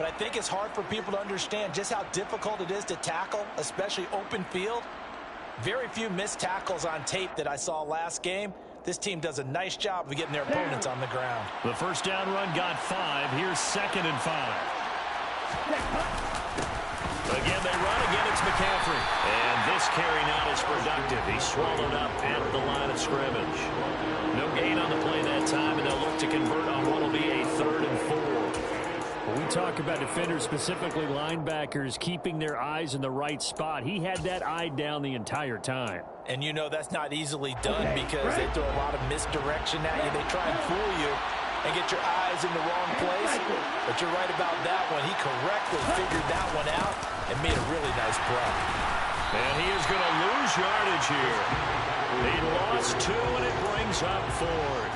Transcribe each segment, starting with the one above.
But I think it's hard for people to understand just how difficult it is to tackle, especially open field. Very few missed tackles on tape that I saw last game. This team does a nice job of getting their opponents on the ground. The first down run got 5. Here's 2nd and 5. Again, they run. Again, it's McCaffrey. And this carry not as productive. He's swallowed up at the line of scrimmage. No gain on the play that time, and they'll look to convert on what will be a 3rd and 4. When we talk about defenders, specifically linebackers, keeping their eyes in the right spot, he had that eye down the entire time. And you know that's not easily done because they throw a lot of misdirection at you. They try and fool you and get your eyes in the wrong place. But you're right about that one. He correctly figured that one out and made a really nice play. And he is going to lose yardage here. He lost 2, and it brings up 4th.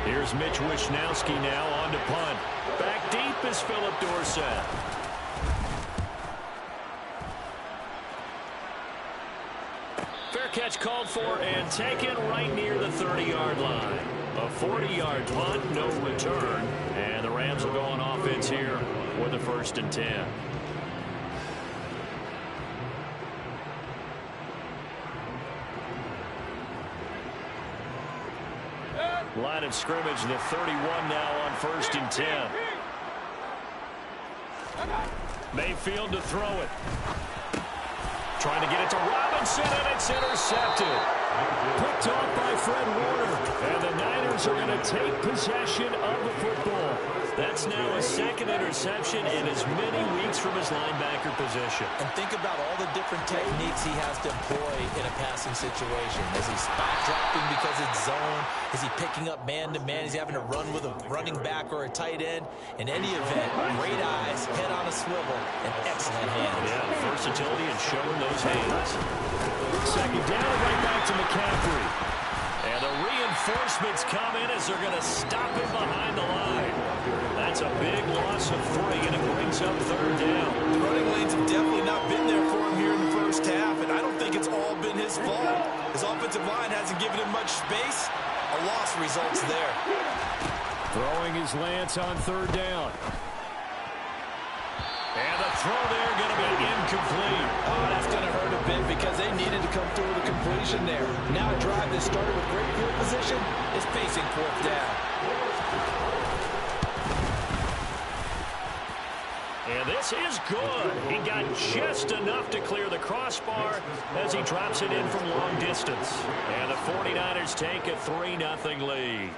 Here's Mitch Wishnowski now on to punt. Back deep is Philip Dorsett. Fair catch called for and taken right near the 30-yard line. A 40-yard punt, no return. And the Rams will go on offense here with the 1st and 10. Line of scrimmage, the 31 now on 1st and 10. Mayfield to throw it. Trying to get it to Robinson, and it's intercepted. Picked off by Fred Warner. And the Niners are going to take possession of the football. That's now a 2nd interception in as many weeks from his linebacker position. And think about all the different techniques he has to employ in a passing situation. Is he spot dropping because it's zone? Is he picking up man-to-man? Is he having to run with a running back or a tight end? In any event, great eyes, head on a swivel, and excellent hands. Yeah, versatility and showing those hands. 2nd down, right back to McCaffrey. And the reinforcements come in as they're going to stop him behind the line. That's a big loss of 3, and it brings up 3rd down. The running lanes have definitely not been there for him here in the first half, and I don't think it's all been his fault. His offensive line hasn't given him much space. A loss results there. Throwing his Lance on 3rd down. And the throw there going to be incomplete. Oh, that's going to hurt a bit because they needed to come through with a completion there. Now a drive that started with great field position is facing 4th down. And this is good. He got just enough to clear the crossbar as he drops it in from long distance. And the 49ers take a 3-0 lead.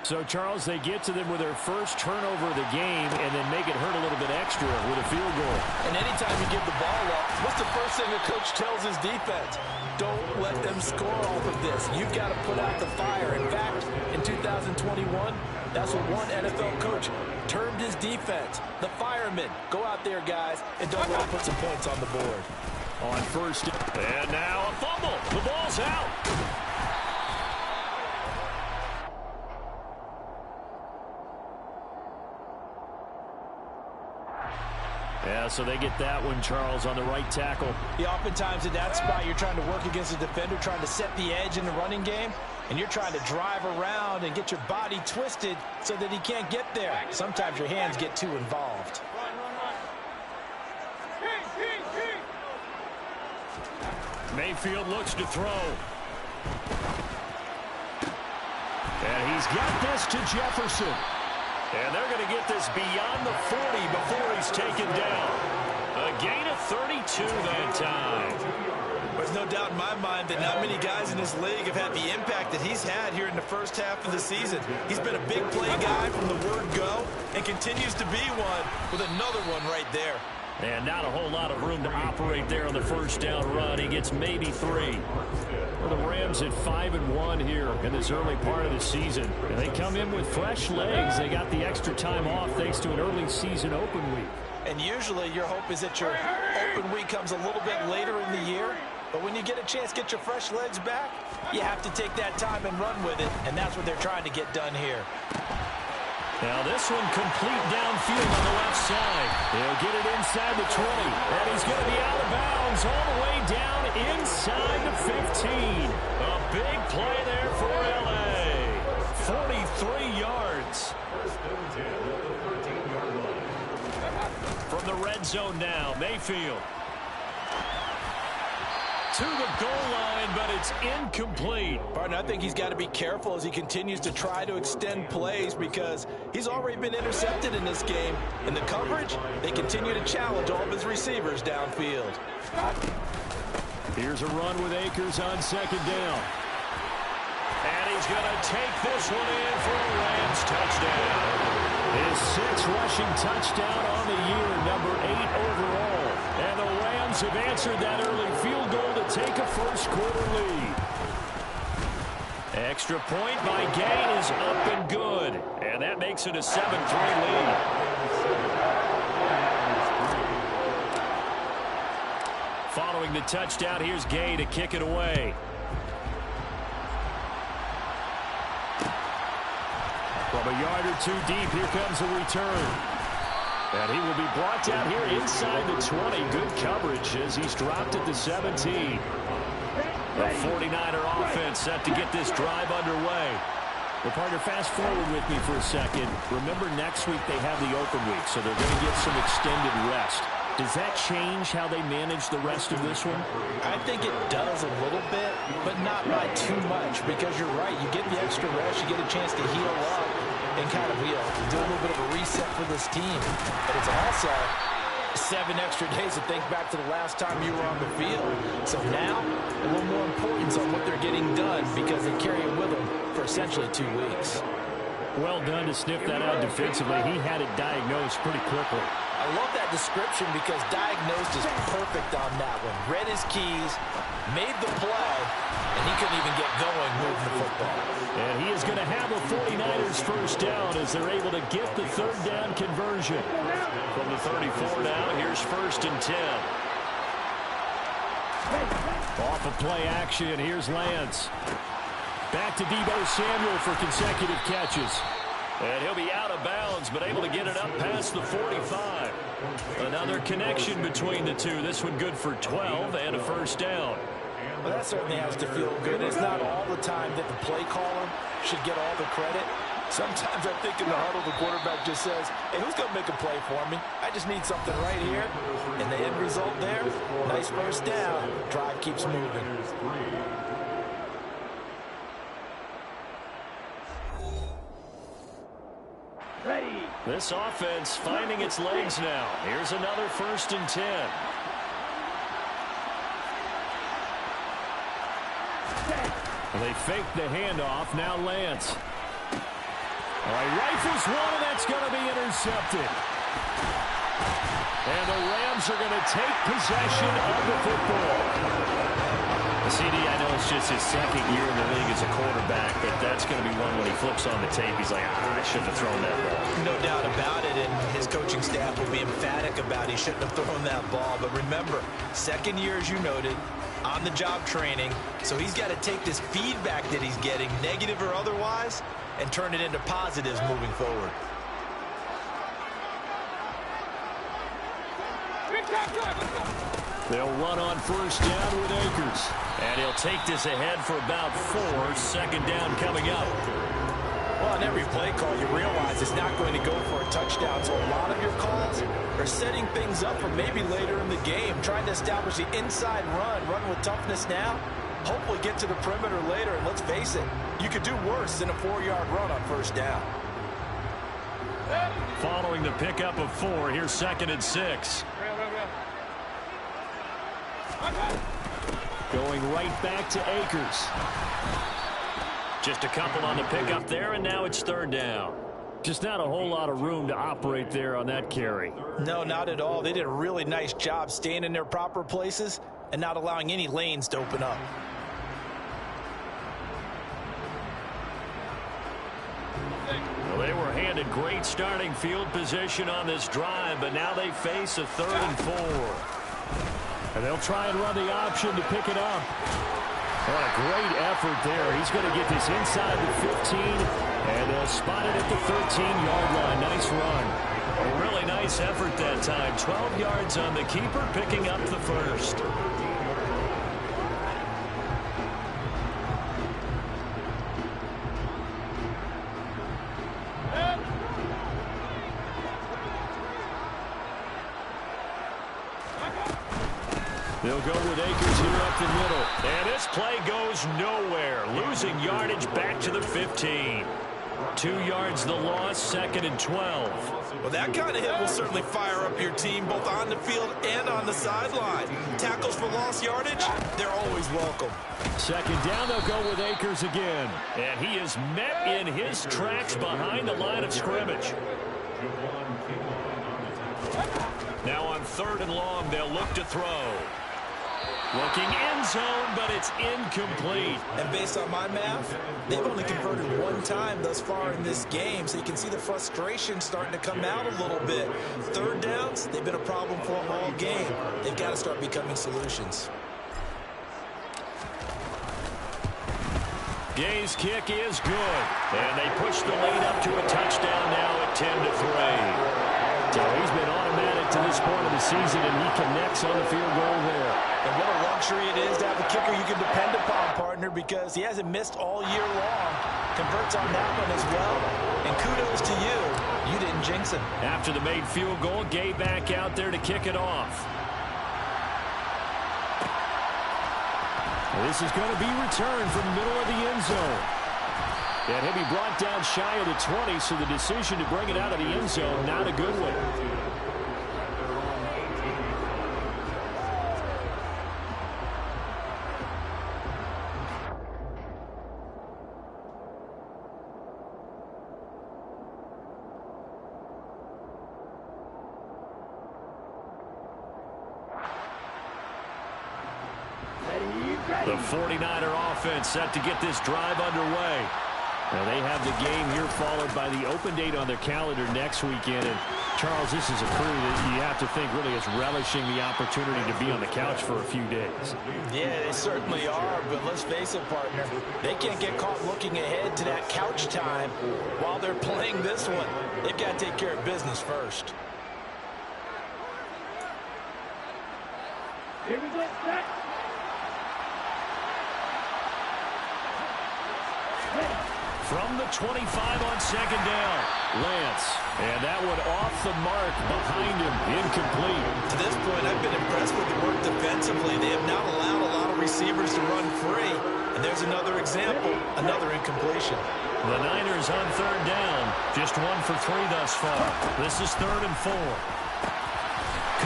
So, Charles, they get to them with their first turnover of the game and then make it hurt a little bit extra with a field goal. And anytime you give the ball up, what's the first thing a coach tells his defense? Don't let them score off of this. You've got to put out the fire. In fact, in 2021, that's what one NFL coach termed his defense. The firemen. Go out there, guys, and don't let them put some points on the board. On 1st. And now a fumble. The ball's out. Yeah, so they get that one, Charles, on the right tackle. Yeah, oftentimes in that spot, you're trying to work against a defender, trying to set the edge in the running game, and you're trying to drive around and get your body twisted so that he can't get there. Sometimes your hands get too involved. Mayfield looks to throw. And he's got this to Jefferson. And they're going to get this beyond the 40 before he's taken down. A gain of 32 that time. There's no doubt in my mind that not many guys in this league have had the impact that he's had here in the first half of the season. He's been a big play guy from the word go and continues to be one with another one right there. And not a whole lot of room to operate there on the first down run. He gets maybe 3. Well, the Rams at 5-1 here in this early part of the season. And they come in with fresh legs. They got the extra time off thanks to an early season open week. And usually your hope is that your open week comes a little bit later in the year. But when you get a chance to get your fresh legs back, you have to take that time and run with it. And that's what they're trying to get done here. Now this one complete downfield on the left side. He'll get it inside the 20. And he's going to be out of bounds all the way down inside the 15. A big play there for L.A. 43 yards. the red zone now. Mayfield. To the goal line, but it's incomplete. Partner, I think he's got to be careful as he continues to try to extend plays because he's already been intercepted in this game. In the coverage, they continue to challenge all of his receivers downfield. Here's a run with Akers on second down. And he's going to take this one in for a Rams touchdown. His 6th rushing touchdown on the year, number 8 overall. And the Rams have answered that early field goal to take a first-quarter lead. Extra point by Gain is up and good. And that makes it a 7-3 lead. Following the touchdown, here's Gay to kick it away. From a yard or two deep, here comes a return. And he will be brought down here inside the 20. Good coverage as he's dropped at the 17. The 49er offense set to get this drive underway. Well, partner, fast forward with me for a second. Remember, next week they have the open week, so they're going to get some extended rest. Does that change how they manage the rest of this one? I think it does a little bit, but not by too much, because you're right. You get the extra rest, you get a chance to heal up and kind of do a little bit of a reset for this team. But it's also 7 extra days to think back to the last time you were on the field. So now, a little more importance on what they're getting done because they carry it with them for essentially 2 weeks. Well done to sniff that out defensively. He had it diagnosed pretty quickly. I love that description because diagnosed is perfect on that one. Read his keys, made the play, and he couldn't even get going moving the football. And he is going to have a 49ers first down as they're able to get the third down conversion. From the 34 now, here's 1st and 10. Off of play action, here's Lance. Back to Deebo Samuel for consecutive catches. And he'll be out of bounds, but able to get it up past the 45. Another connection between the two. This one good for 12 and a first down. Well, that certainly has to feel good. It's not all the time that the play caller should get all the credit. Sometimes I think in the huddle, the quarterback just says, hey, who's going to make a play for me? I just need something right here. And the end result there, nice first down. Drive keeps moving. This offense finding its legs now. Here's another 1st and 10. They fake the handoff. Now Lance. All right, rifles one, and that's going to be intercepted. And the Rams are going to take possession of the football. CD, I know it's just his 2nd year in the league as a quarterback, but that's going to be one when he flips on the tape. He's like, I shouldn't have thrown that ball. No doubt about it, and his coaching staff will be emphatic about he shouldn't have thrown that ball. But remember, 2nd year, as you noted, on-the-job training, so he's got to take this feedback that he's getting, negative or otherwise, and turn it into positives moving forward. They'll run on first down with Akers. And he'll take this ahead for about 4. 2nd down coming up. Well, on every play call, you realize it's not going to go for a touchdown. So a lot of your calls are setting things up for maybe later in the game, trying to establish the inside run with toughness now, hopefully get to the perimeter later. And let's face it, you could do worse than a 4-yard run on first down. Following the pickup of 4, here's 2nd and 6. Going right back to Akers. Just a couple on the pickup there, and now it's 3rd down. Just not a whole lot of room to operate there on that carry. No, not at all. They did a really nice job staying in their proper places and not allowing any lanes to open up. Well, they were handed great starting field position on this drive, but now they face a 3rd and 4. And they'll try and run the option to pick it up. What a great effort there. He's going to get this inside the 15, and they'll spot it at the 13-yard line. Nice run. A really nice effort that time. 12 yards on the keeper, picking up the first. They'll go with Akers here up the middle. And this play goes nowhere. Losing yardage back to the 15. 2 yards the loss, 2nd and 12. Well, that kind of hit will certainly fire up your team both on the field and on the sideline. Tackles for lost yardage, they're always welcome. 2nd down, they'll go with Akers again. And he is met in his tracks behind the line of scrimmage. Now on 3rd and long, they'll look to throw. Looking end zone, but it's incomplete. And based on my math, they've only converted 1 time thus far in this game, so you can see the frustration starting to come out a little bit. 3rd downs, they've been a problem for them all game. They've got to start becoming solutions. Gay's kick is good. And they push the lead up to a touchdown now at 10-3. So he's been automatic to this point of the season, and he connects on the field goal there. And what a luxury it is to have a kicker you can depend upon, partner, because he hasn't missed all year long. Converts on that one as well. And kudos to you. You didn't jinx him. After the made field goal, Gay back out there to kick it off. This is going to be returned from the middle of the end zone. And he'll be brought down shy of the 20, so the decision to bring it out of the end zone, not a good one. The 49er offense set to get this drive underway. Now they have the game here followed by the open date on their calendar next weekend. And Charles, this is a crew that you have to think really is relishing the opportunity to be on the couch for a few days. Yeah, they certainly are, but let's face it, partner. They can't get caught looking ahead to that couch time while they're playing this one. They've got to take care of business first. Here we go, set. From the 25 on 2nd down, Lance. And that one off the mark behind him, incomplete. To this point, I've been impressed with the work defensively. They have not allowed a lot of receivers to run free. And there's another example, another incompletion. The Niners on 3rd down, just 1 for 3 thus far. This is 3rd and 4.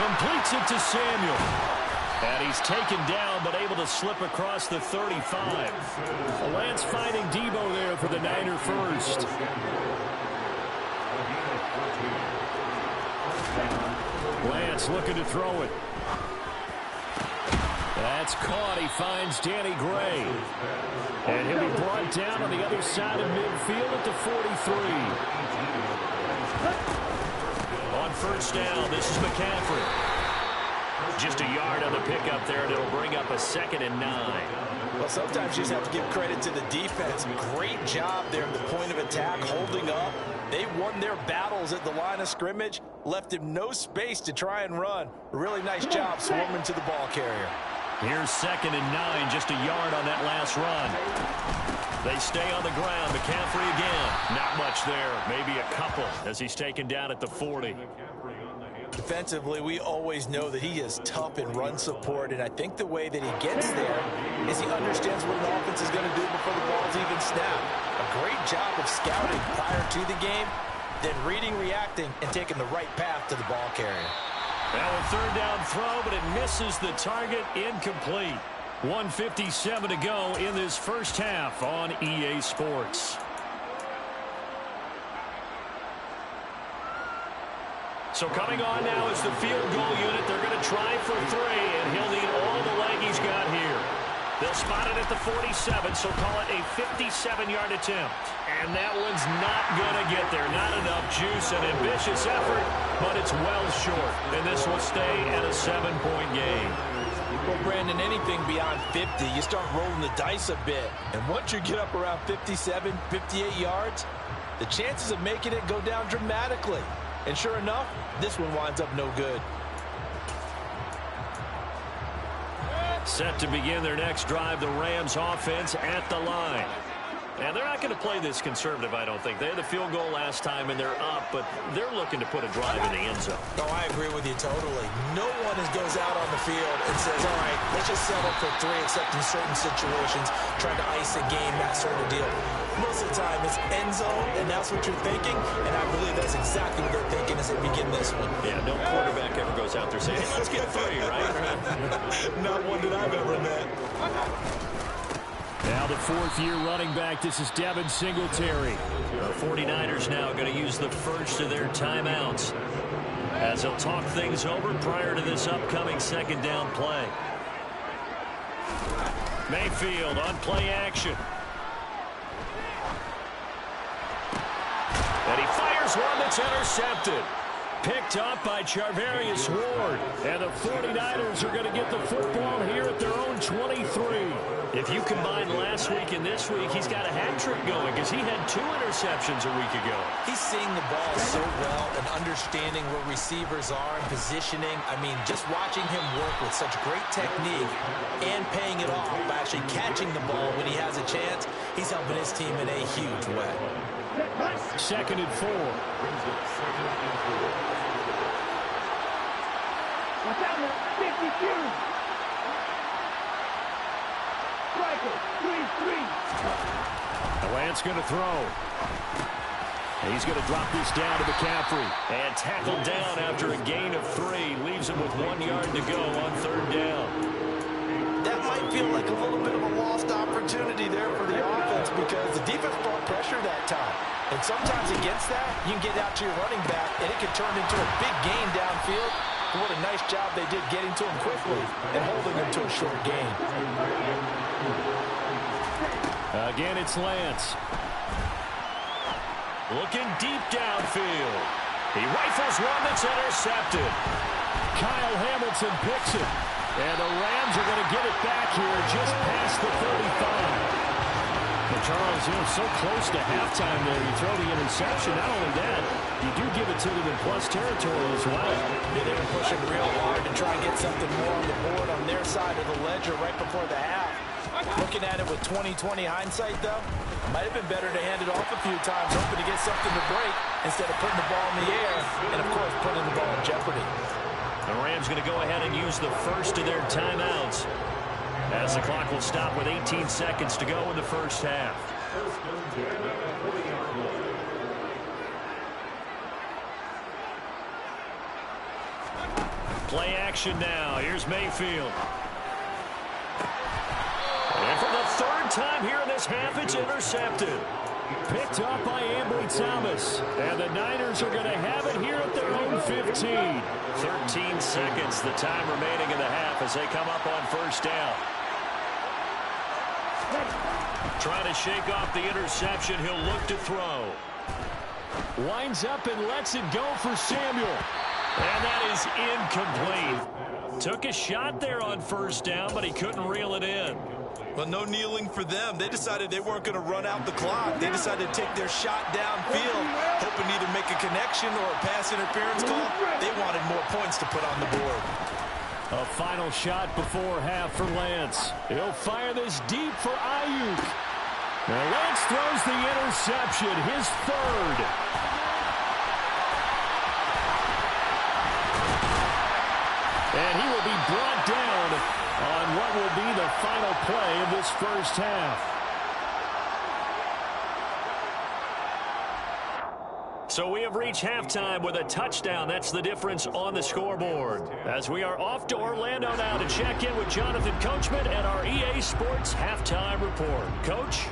Completes it to Samuel. And he's taken down, but able to slip across the 35. Lance finding Debo there for the Niner first. Lance looking to throw it. That's caught. He finds Danny Gray. And he'll be brought down on the other side of midfield at the 43. On 1st down, this is McCaffrey. Just a yard on the pickup there, and it'll bring up a 2nd and 9. Well, sometimes you just have to give credit to the defense. Great job there at the point of attack, holding up. They won their battles at the line of scrimmage, left him no space to try and run. A really nice job swarming to the ball carrier. Here's 2nd and 9, just a yard on that last run. They stay on the ground. McCaffrey again. Not much there, maybe a couple as he's taken down at the 40. Defensively, we always know that he is tough in run support, and I think the way that he gets there is he understands what an offense is going to do before the ball's even snapped. A great job of scouting prior to the game, then reading, reacting, and taking the right path to the ball carrier. Now a 3rd down throw, but it misses the target, incomplete. 1:57 to go in this first half on EA Sports. So coming on now is the field goal unit. They're going to try for 3, and he'll need all the leg he's got here. They'll spot it at the 47, so call it a 57-yard attempt. And that one's not going to get there. Not enough juice, an ambitious effort, but it's well short. And this will stay at a 7-point game. Well, Brandon, anything beyond 50, you start rolling the dice a bit. And once you get up around 57, 58 yards, the chances of making it go down dramatically. And sure enough, this one winds up no good. Set to begin their next drive, the Rams offense at the line. And they're not going to play this conservative, I don't think. They had the field goal last time, and they're up, but they're looking to put a drive in the end zone. No, I agree with you totally. No one goes out on the field and says, all right, let's just settle for 3, except in certain situations, trying to ice a game, that sort of deal. Most of the time, it's end zone, and that's what you're thinking, and I believe that's exactly what they're thinking as they begin this one. Yeah, no quarterback ever goes out there saying, hey, let's get 3, right? Not one that I've ever met. Now the 4th-year running back, this is Devin Singletary. The 49ers now going to use the first of their timeouts as they'll talk things over prior to this upcoming second down play. Mayfield on play action. And he fires one that's intercepted. Picked up by Charvarius Ward. And the 49ers are going to get the football here at their own 23. If you combine last week and this week, he's got a hat trick going because he had 2 interceptions a week ago. He's seeing the ball so well and understanding where receivers are and positioning. I mean, just watching him work with such great technique and paying it off by actually catching the ball when he has a chance, he's helping his team in a huge way. 2nd and 4. Watch out, 52. Striker, 3-3. Lance going to throw. He's going to drop this down to McCaffrey. And tackled down after a gain of 3. Leaves him with 1 yard to go on 3rd down. That might feel like a little bit of a lost opportunity there for the offense because the defense brought pressure that time. And sometimes against that, you can get out to your running back, and it can turn into a big gain downfield. But what a nice job they did getting to him quickly and holding him to a short gain. Again, it's Lance. Looking deep downfield. He rifles one that's intercepted. Kyle Hamilton picks it. And the Rams are going to get it back here just past the 35. And Charles, so close to halftime there. You throw the interception. Not only that, you do give it to them in plus territory as well. Yeah, they were pushing real hard to try and get something more on the board on their side of the ledger right before the half. Looking at it with 20/20 hindsight, though, might have been better to hand it off a few times, hoping to get something to break instead of putting the ball in the air and, of course, putting the ball in jeopardy. The Rams going to go ahead and use the first of their timeouts as the clock will stop with 18 seconds to go in the first half. Play action now. Here's Mayfield. And for the 3rd time here in this half, it's intercepted. Picked up by Ambry Thomas. And the Niners are going to have it here at their own 15. 13 seconds, the time remaining in the half as they come up on 1st down. Trying to shake off the interception. He'll look to throw. Winds up and lets it go for Samuel. And that is incomplete. Took a shot there on 1st down, but he couldn't reel it in. Well, no kneeling for them. They decided they weren't going to run out the clock. They decided to take their shot downfield, hoping to either make a connection or a pass interference call. They wanted more points to put on the board. A final shot before half for Lance. He'll fire this deep for Ayuk. Now Lance throws the interception, his 3rd. And he will be brought down on what will be the final play of this first half. So we have reached halftime with a touchdown. That's the difference on the scoreboard. As we are off to Orlando now to check in with Jonathan Coachman and our EA Sports Halftime Report. Coach?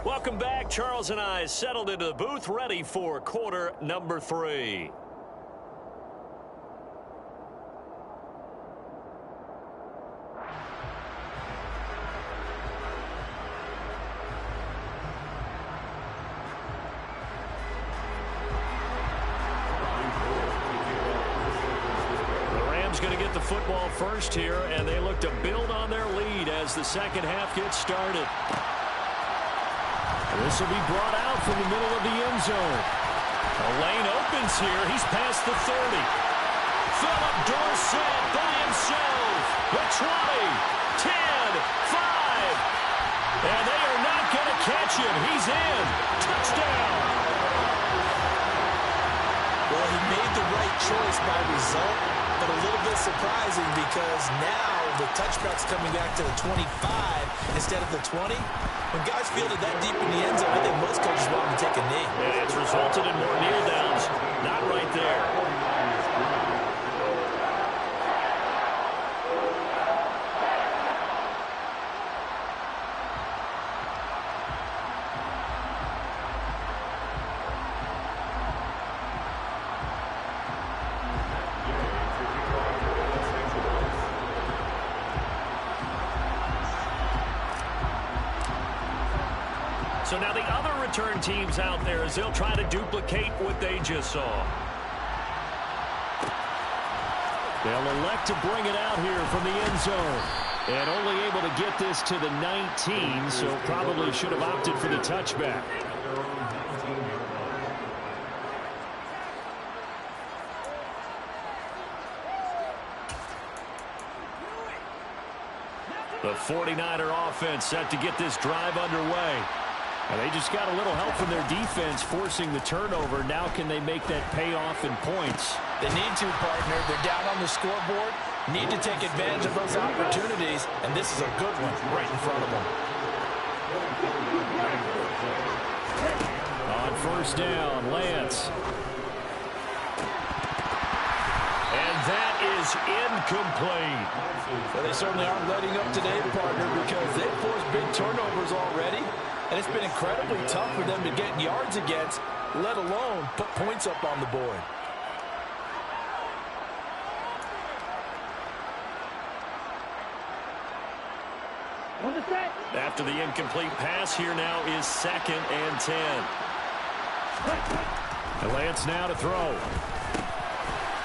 Welcome back. Charles and I settled into the booth, ready for quarter number 3. football first here, and they look to build on their lead as the second half gets started. This will be brought out from the middle of the end zone. A lane opens here. He's past the 30. Philip Dorsett by himself. The 20, 10, 5. And they are not going to catch him. He's in. Touchdown. Well, he made the right choice by result, but a little bit surprising because now the touchback's coming back to the 25 instead of the 20. When guys fielded that deep in the end zone, I think most coaches want them to take a knee. And it's resulted in more kneel downs. Not right there. So now the other return teams out there as they'll try to duplicate what they just saw. They'll elect to bring it out here from the end zone. And only able to get this to the 19, so probably should have opted for the touchback. The 49er offense set to get this drive underway. And they just got a little help from their defense forcing the turnover. Now can they make that payoff in points? They need to, partner. They're down on the scoreboard. Need to take advantage of those opportunities. And this is a good one right in front of them. On first down, Lance. And that is incomplete. Well, they certainly aren't letting up today, partner, because they've forced big turnovers already. And it's been incredibly tough for them to get yards against, let alone put points up on the board. After the incomplete pass, here now is 2nd and 10. And Lance now to throw.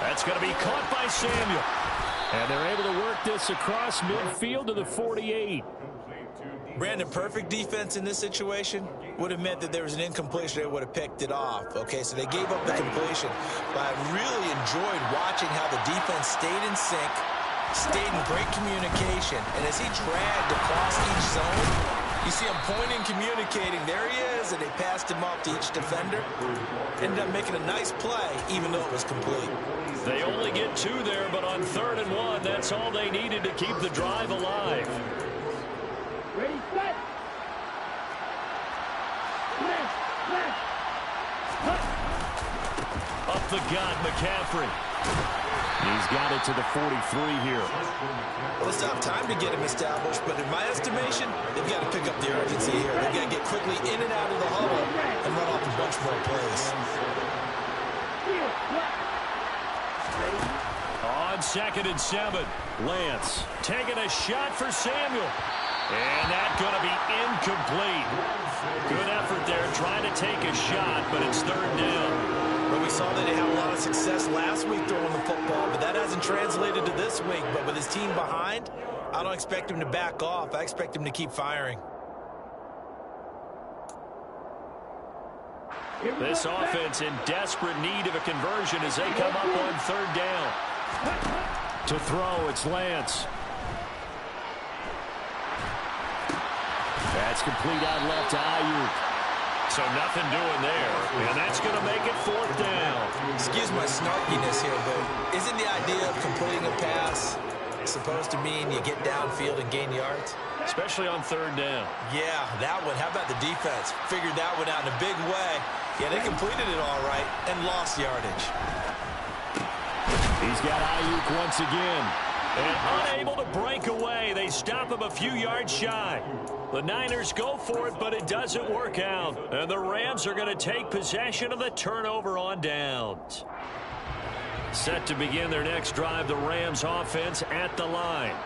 That's going to be caught by Samuel. And they're able to work this across midfield to the 48. Brandon, perfect defense in this situation would have meant that there was an incompletion. They would have picked it off. Okay, so they gave up the completion. But I really enjoyed watching how the defense stayed in sync, stayed in great communication. And as he dragged across each zone, you see him pointing, communicating. There he is, and they passed him off to each defender. Ended up making a nice play, even though it was complete. They only get 2 there, but on 3rd and 1, that's all they needed to keep the drive alive. Ready, set. Up the gut, McCaffrey. He's got it to the 43 here. Well, it's not time to get him established, but in my estimation, they've got to pick up the urgency here. They've got to get quickly in and out of the huddle and run off a bunch more plays. On 2nd and 7, Lance taking a shot for Samuel. And that's going to be incomplete. Good effort there trying to take a shot, but it's 3rd down. Well, we saw that he had a lot of success last week throwing the football, but that hasn't translated to this week. But with his team behind, I don't expect him to back off. I expect him to keep firing. This offense in desperate need of a conversion as they come up on 3rd down. To throw, it's Lance. That's complete out left to Ayuk. So nothing doing there. And that's going to make it 4th down. Excuse my snarkiness here, but isn't the idea of completing a pass supposed to mean you get downfield and gain yards? Especially on 3rd down. Yeah, that one. How about the defense? Figured that one out in a big way. Yeah, they completed it all right and lost yardage. He's got Ayuk once again. And unable to break away. They stop him a few yards shy. The Niners go for it, but it doesn't work out. And the Rams are going to take possession of the turnover on downs. Set to begin their next drive, the Rams offense at the line.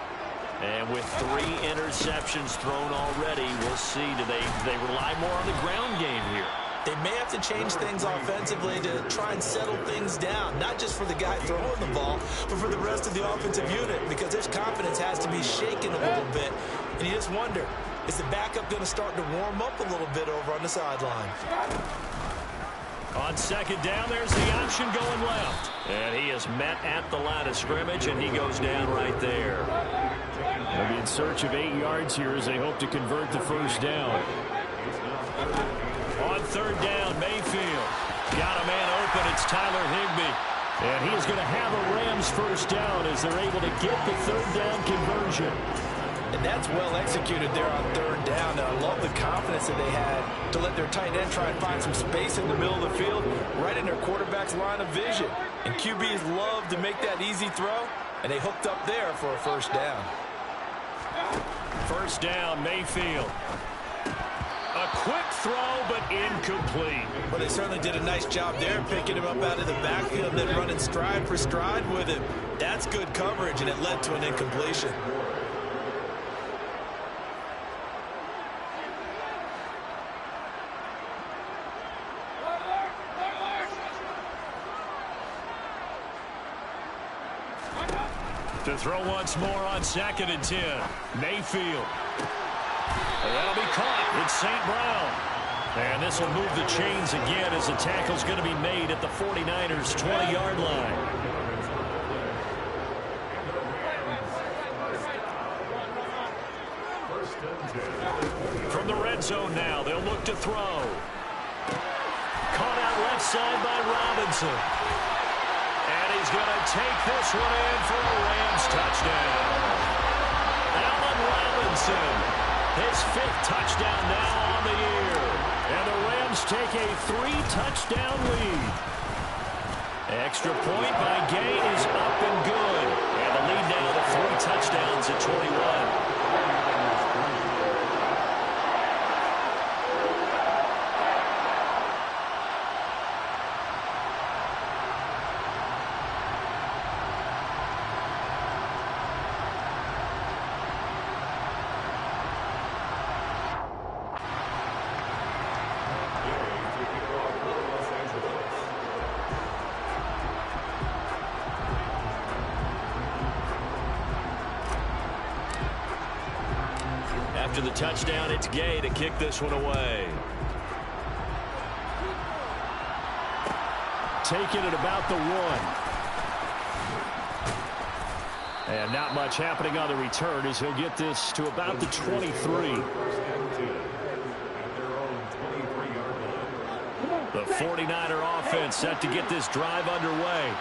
And with 3 interceptions thrown already, we'll see. Do they rely more on the ground game here? They may have to change things offensively to try and settle things down, not just for the guy throwing the ball, but for the rest of the offensive unit, because his confidence has to be shaken a little bit. And you just wonder, is the backup going to start to warm up a little bit over on the sideline? On second down, there's the option going left. And he is met at the line of scrimmage, and he goes down right there. They'll be in search of 8 yards here as they hope to convert the first down. On third down, Mayfield. Got a man open. It's Tyler Higbee. And he is going to have a Rams first down as they're able to get the third down conversion. And that's well executed there on third down. And I love the confidence that they had to let their tight end try and find some space in the middle of the field, right in their quarterback's line of vision. And QBs love to make that easy throw, and they hooked up there for a first down. First down, Mayfield. A quick throw, but incomplete. Well, they certainly did a nice job there, picking him up out of the backfield and then running stride for stride with him. That's good coverage, and it led to an incompletion. To throw once more on 2nd and 10. Mayfield. And that'll be caught. It's St. Brown. And this will move the chains again as the tackle's going to be made at the 49ers' 20-yard line. From the red zone now, they'll look to throw. Caught out left side by Robinson. And he's going to take this one in for a Rams touchdown. Allen Robinson, his 5th touchdown now on the year. And the Rams take a 3-touchdown lead. Extra point by Gay is up and good. And the lead now to 3 touchdowns at 21. After the touchdown, it's Gay to kick this one away. Taking it about the 1. And not much happening on the return as he'll get this to about the 23. The 49er offense set to get this drive underway.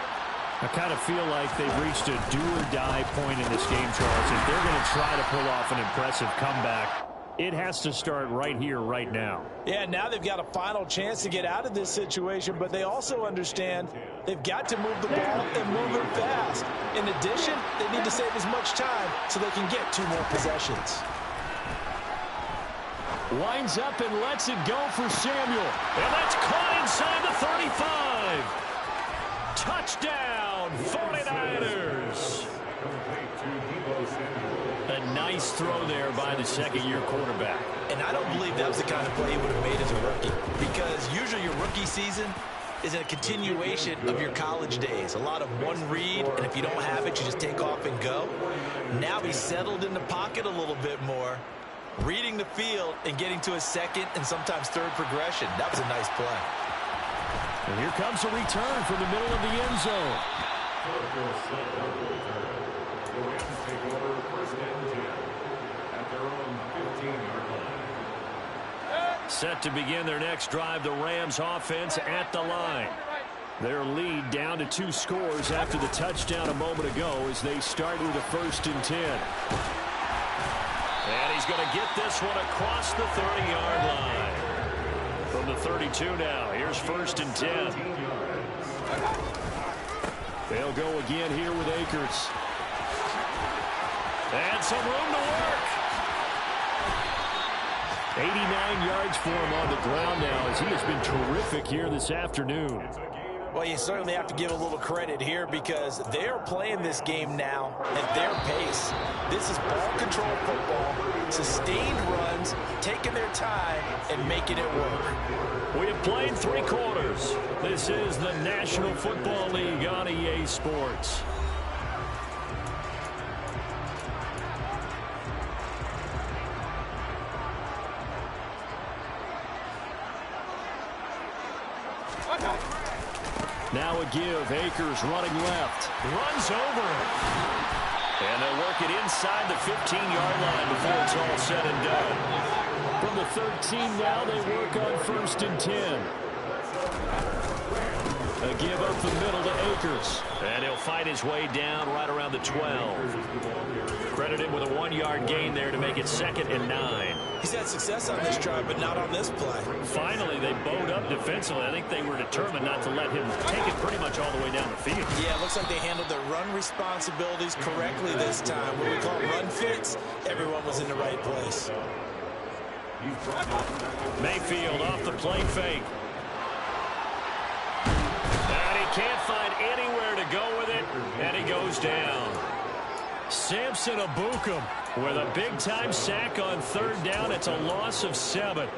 I kind of feel like they've reached a do-or-die point in this game, Charles. If they're going to try to pull off an impressive comeback, it has to start right here, right now. Yeah, now they've got a final chance to get out of this situation, but they also understand they've got to move the ball and move it fast. In addition, they need to save as much time so they can get 2 more possessions. Winds up and lets it go for Samuel. And that's caught inside the 35. Touchdown, 49ers. A nice throw there by the second-year quarterback. And I don't believe that was the kind of play he would have made as a rookie, because usually your rookie season is a continuation of your college days. A lot of one read, and if you don't have it, you just take off and go. Now he's settled in the pocket a little bit more, reading the field and getting to a second and sometimes third progression. That was a nice play. And here comes a return from the middle of the end zone. Set to begin their next drive, the Rams offense at the line. Their lead down to 2 scores after the touchdown a moment ago as they start with a 1st and 10. And he's going to get this one across the 30-yard line. From the 32 now, here's 1st and 10. They'll go again here with Akers. And some room to work. 89 yards for him on the ground now as he has been terrific here this afternoon. Well, you certainly have to give a little credit here because they're playing this game now at their pace. This is ball control football, sustained runs, taking their time, and making it work. We have played 3 quarters. This is the National Football League on EA Sports. Now a give. Akers running left. Runs over it. And they'll work it inside the 15-yard line before it's all said and done. From the 13 now, they work on 1st and 10. A give up the middle to Akers. And he'll fight his way down right around the 12. Credited with a 1-yard gain there to make it 2nd and 9. He's had success on this drive, but not on this play. Finally, they bowed up defensively. I think they were determined not to let him take it pretty much all the way down the field. Yeah, it looks like they handled their run responsibilities correctly this time. What we call run fits, everyone was in the right place. Mayfield off the play fake. And he can't find anywhere to go with it, and he goes down. Samson Abukum with a big-time sack on 3rd down. It's a loss of 7.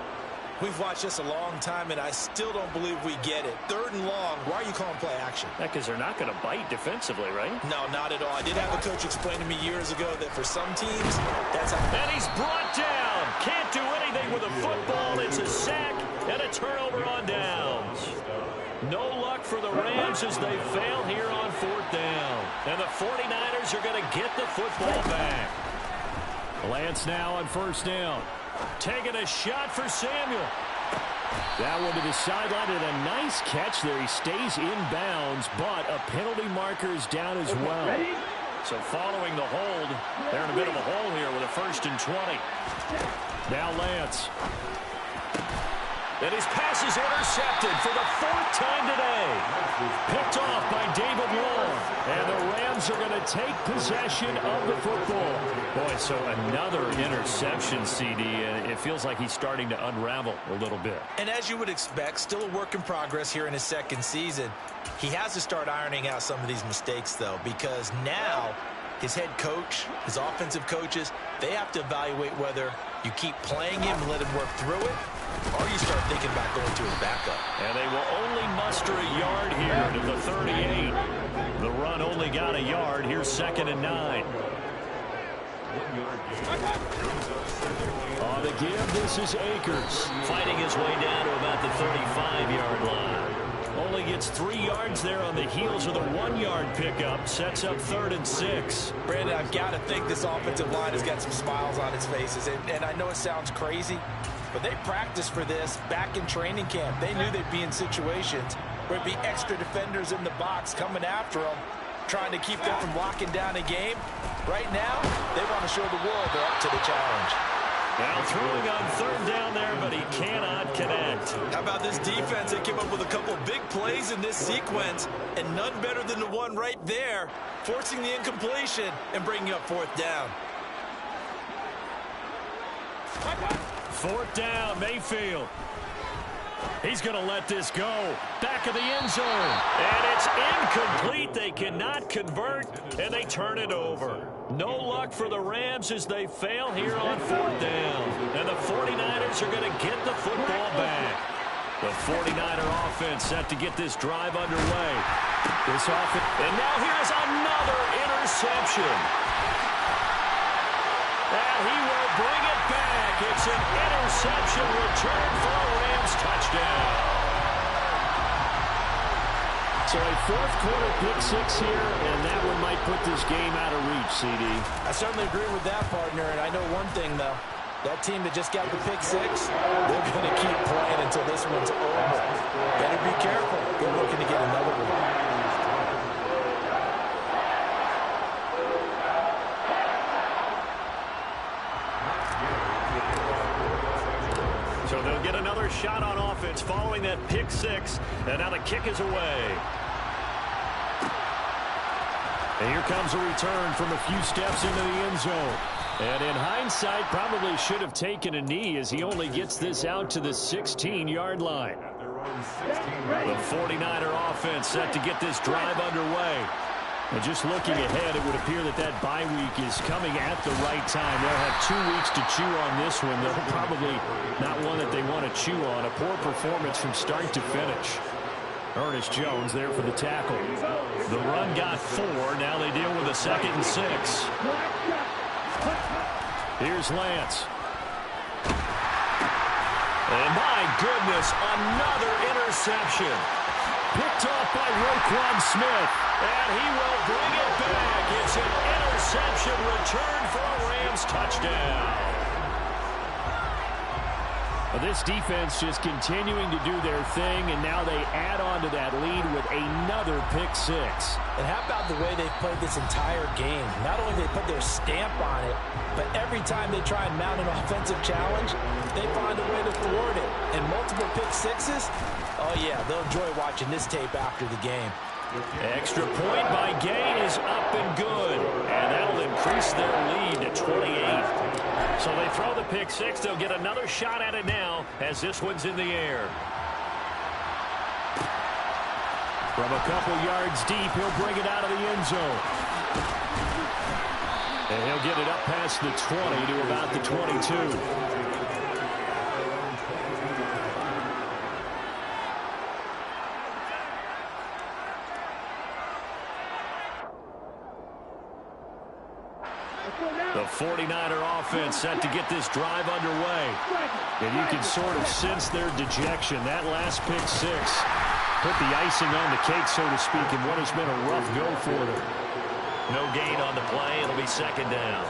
We've watched this a long time, and I still don't believe we get it. 3rd and long, why are you calling play action? Because they're not going to bite defensively, right? No, not at all. I did have a coach explain to me years ago that for some teams, that's how... And he's brought down. Can't do anything with a football. It's a sack and a turnover on downs. No luck for the Rams as they fail here on 4th down. And the 49ers are going to get the football back. Lance now on 1st down. Taking a shot for Samuel. That one to the sideline and a nice catch there. He stays in bounds, but a penalty marker is down as well. So following the hold, they're in a bit of a hole here with a 1st and 20. Now Lance. And his pass is intercepted for the 4th time today. Picked off by David Long. And the Rams are going to take possession of the football. Boy, so another interception, CD. And it feels like he's starting to unravel a little bit. And as you would expect, still a work in progress here in his 2nd season. He has to start ironing out some of these mistakes, though, because now his head coach, his offensive coaches, they have to evaluate whether you keep playing him and let him work through it, or you start thinking about going to his backup. And they will only muster a yard here to the 38. The run only got a yard. Here's 2nd and 9. On the give, this is Akers. Fighting his way down to about the 35-yard line. Only gets 3 yards there on the heels of the 1-yard pickup. Sets up 3rd and 6. Brandon, I've got to think this offensive line has got some smiles on its faces. And I know it sounds crazy, but they practiced for this back in training camp. They knew they'd be in situations where it'd be extra defenders in the box coming after them, trying to keep them from locking down a game. Right now, they want to show the world they're up to the challenge. Now throwing on 3rd down there, but he cannot connect. How about this defense? They came up with a couple of big plays in this sequence, and none better than the one right there, forcing the incompletion and bringing up 4th down. 4th down, Mayfield. He's going to let this go. Back of the end zone. And it's incomplete. They cannot convert, and they turn it over. No luck for the Rams as they fail here on 4th down. And the 49ers are going to get the football back. The 49er offense set to get this drive underway. And now here's another interception. And he will bring it back. It's an interception return for a Rams touchdown. So a 4th quarter pick 6 here, and that one might put this game out of reach, CD. I certainly agree with that, partner, and I know one thing, though. That team that just got the pick 6, they're going to keep playing until this one's over. Better be careful. They're looking to get another one. So they'll get another shot on offense following that pick 6, and now the kick is away. And here comes a return from a few steps into the end zone. And in hindsight, probably should have taken a knee as he only gets this out to the 16-yard line. The 49er offense set to get this drive underway. And just looking ahead, it would appear that that bye week is coming at the right time. They'll have 2 weeks to chew on this one. They're probably not one that they want to chew on. A poor performance from start to finish. Ernest Jones there for the tackle. The run got 4. Now they deal with a 2nd and 6. Here's Lance. And my goodness, another interception. Picked off by Roquan Smith. And he will bring it back. It's an interception return for a Rams touchdown. Well, this defense just continuing to do their thing, and now they add on to that lead with another pick 6. And how about the way they played this entire game? Not only did they put their stamp on it, but every time they try and mount an offensive challenge, they find a way to thwart it. And multiple pick 6s, oh yeah, they'll enjoy watching this tape after the game. Extra point by Gain is up and good. And that'll increase their lead to 28. So they throw the pick 6. They'll get another shot at it now as this one's in the air. From a couple yards deep, he'll bring it out of the end zone. And he'll get it up past the 20 to about the 22. The 49er offense set to get this drive underway. And you can sort of sense their dejection. That last pick 6 put the icing on the cake, so to speak, in what has been a rough go for them. No gain on the play. It'll be 2nd down.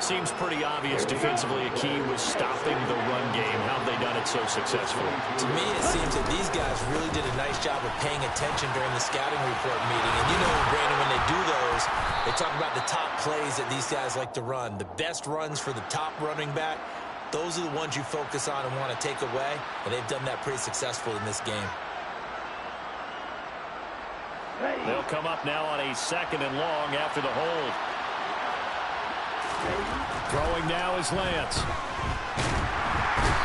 Seems pretty obvious defensively a key was stopping the run game. How have they done it so successfully? To me, it seems that these guys really did a nice job of paying attention during the scouting report meeting. And you know, Brandon, when they do those, they talk about the top plays that these guys like to run. The best runs for the top running back, those are the ones you focus on and want to take away. And they've done that pretty successfully in this game. They'll come up now on a 2nd and long after the hold. Throwing now is Lance.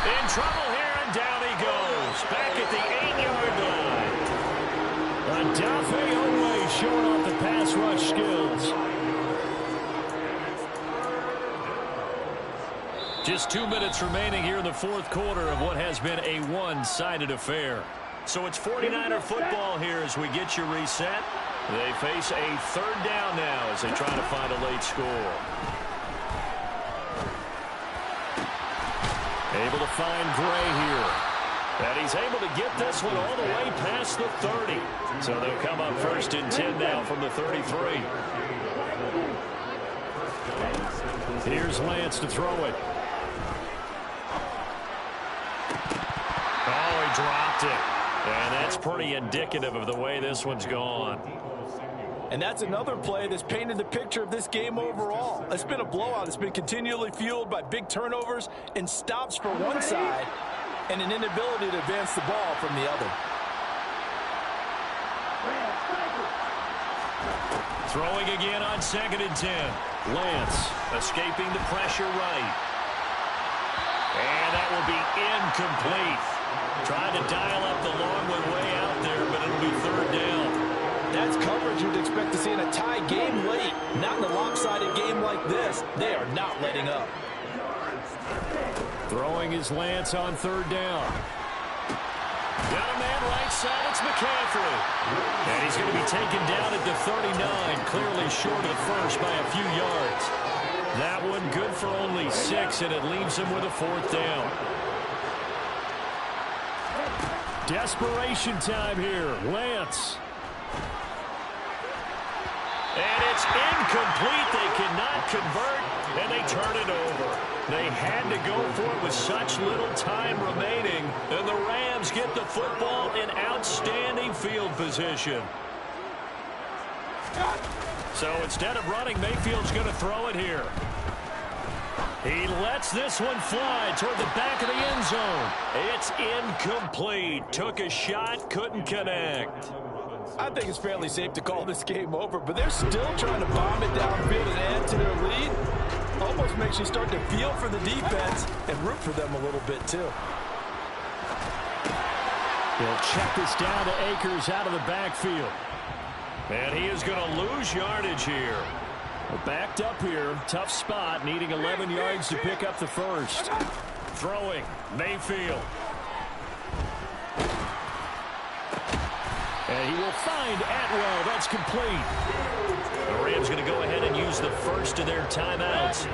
In trouble here, and down he goes. Back at the 8-yard line. Adafe Oweh showing off the pass rush skills. Just 2 minutes remaining here in the 4th quarter of what has been a one-sided affair. So it's 49er football here as we get you reset. They face a 3rd down now as they try to find a late score. Able to find Gray here. And he's able to get this one all the way past the 30. So they'll come up 1st and 10 now from the 33. Here's Lance to throw it. Oh, he dropped it. And that's pretty indicative of the way this one's gone. And that's another play that's painted the picture of this game overall. It's been a blowout. It's been continually fueled by big turnovers and stops for one side and an inability to advance the ball from the other. Throwing again on 2nd and 10. Lance escaping the pressure right. And that will be incomplete. Trying to dial up the long one way out there, but it'll be 3rd down. That's coverage you'd expect to see in a tie game late. Not in a lopsided game like this. They are not letting up. Throwing is Lance on 3rd down. Got a man right side. It's McCaffrey. And he's going to be taken down at the 39. Clearly short of the first by a few yards. That one good for only 6, and it leaves him with a 4th down. Desperation time here. Lance. And it's incomplete. They cannot convert, and they turn it over. They had to go for it with such little time remaining, and the Rams get the football in outstanding field position. So instead of running, Mayfield's going to throw it here. He lets this one fly toward the back of the end zone. It's incomplete. Took a shot, couldn't connect. I think it's fairly safe to call this game over, but they're still trying to bomb it downfield and add to their lead. Almost makes you start to feel for the defense and root for them a little bit, too. He'll check this down to Akers out of the backfield. And he is going to lose yardage here. We're backed up here. Tough spot, needing 11 yards to pick up the first. Throwing, Mayfield. And he will find Atwell. That's complete. The Rams going to go ahead and use the first of their timeouts.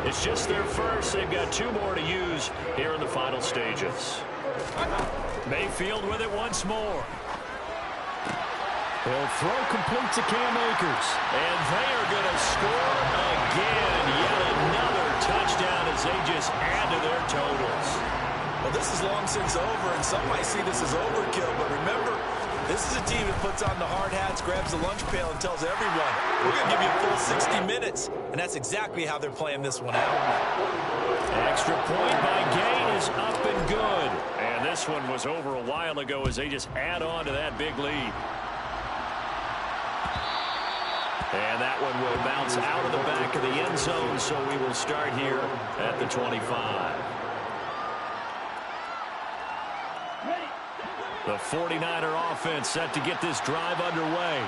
It's just their first. They've got 2 more to use here in the final stages. Mayfield with it once more. He'll throw complete to Cam Akers. And they are going to score again. Yet another touchdown as they just add to their totals. Well, this is long since over, and some might see this as overkill. But remember, this is a team that puts on the hard hats, grabs the lunch pail, and tells everyone, we're going to give you a full 60 minutes. And that's exactly how they're playing this one out. Extra point by Gain is up and good. And this one was over a while ago as they just add on to that big lead. And that one will bounce out of the back of the end zone, so we will start here at the 25. The 49er offense set to get this drive underway.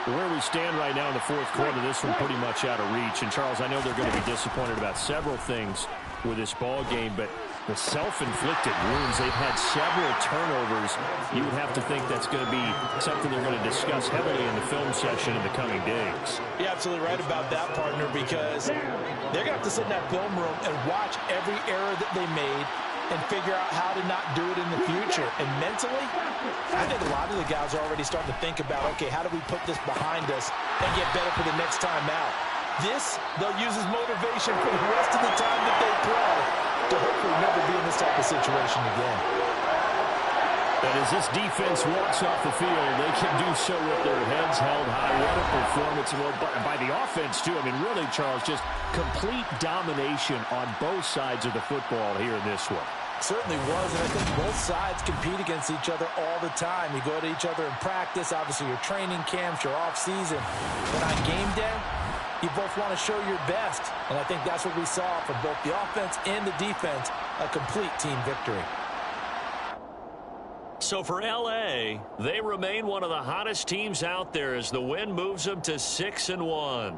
Where we stand right now in the fourth quarter, this one pretty much out of reach. And, Charles, I know they're going to be disappointed about several things with this ball game, but the self-inflicted wounds, they've had several turnovers. You would have to think that's going to be something they're going to discuss heavily in the film session in the coming days. You're absolutely right about that, partner, because they're going to have to sit in that film room and watch every error that they made and figure out how to not do it in the future. And mentally, I think a lot of the guys are already starting to think about, okay, how do we put this behind us and get better for the next time out? This, they'll use as motivation for the rest of the time that they play to hopefully never be in this type of situation again. And as this defense walks off the field, they can do so with their heads held high. What a performance by the offense, too. I mean, really, Charles, just complete domination on both sides of the football here in this one. Certainly was, and I think both sides compete against each other all the time. You go to each other in practice, obviously your training camps, your off-season. But on game day, you both want to show your best, and I think that's what we saw from both the offense and the defense, a complete team victory. So for L.A., they remain one of the hottest teams out there as the win moves them to 6-1.